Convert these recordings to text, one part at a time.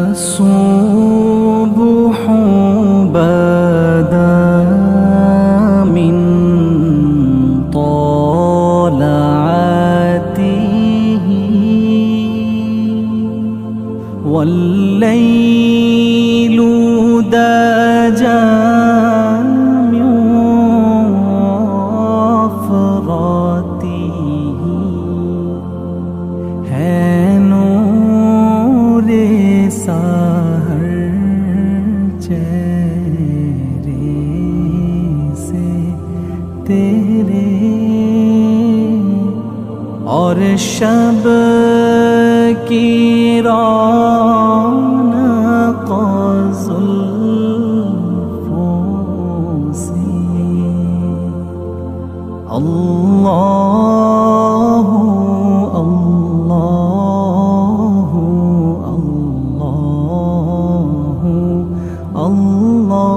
الصبح بدا من طلعته والليل دجى من وفرته है नूर सहर चेहरे से तेरे और शब की रौनक ज़ुल्फ़ों से अल्लाह अल्लाह अल्लाह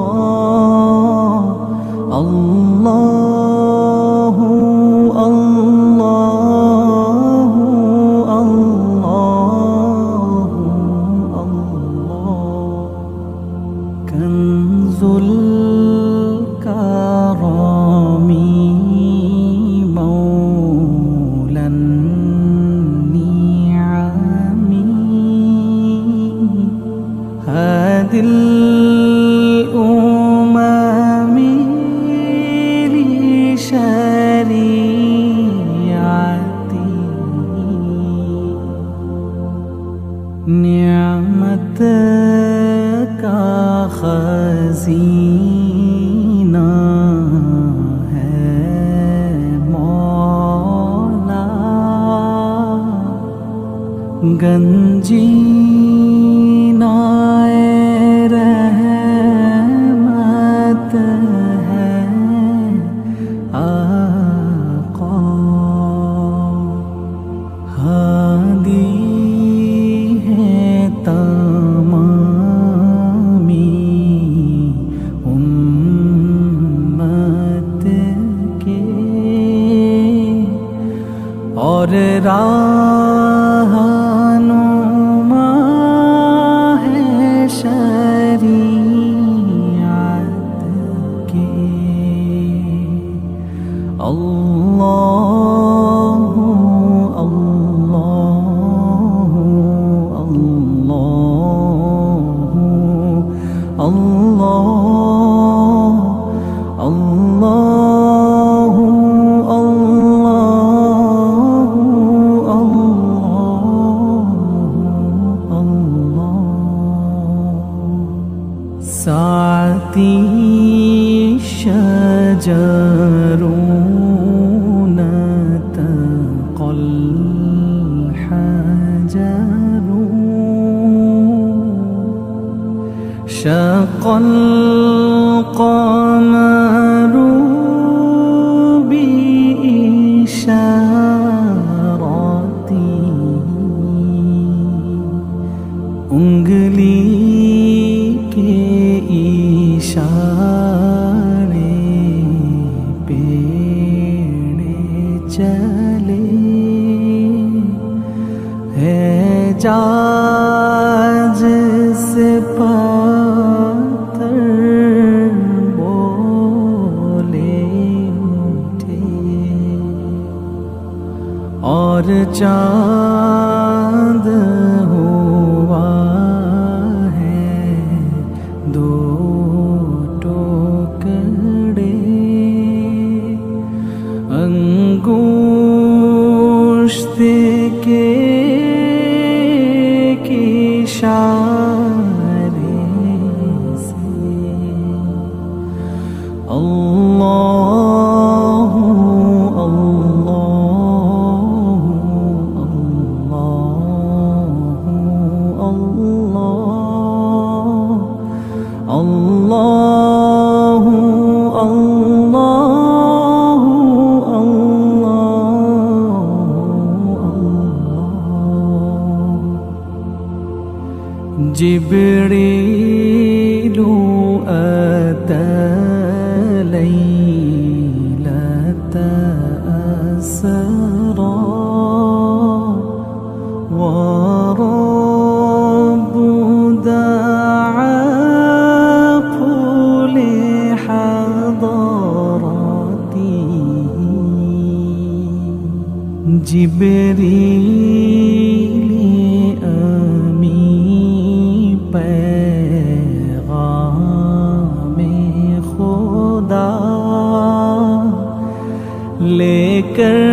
अल्लाह अल्लाह कंजुल करामी मौलन नियामी हादिल उम्मी शरीअती नियामत का खज़ीना है मौला गंजीना रहमत है आका हादी है तमामी उम्मत के और रहनुमा है शरीअत के अल्लाह अल्लाह अल्लाह अल्लाह अल्लाह साती शजरून तक़ल हजरून शक़ल क़मरू बिइशारती उंगली के इशारे पेड़े चले है जाज से पत्थर बोले उठे और चाँद हुआ है दो टुकड़े अंगूष्ठ के इशारे से अल्लाह अल्लाह अल्लाह अल्लाह अल्लाह अल्लाह जिब्रीलु अता लैलत असरा व रब्बु पैगाम खुदा लेकर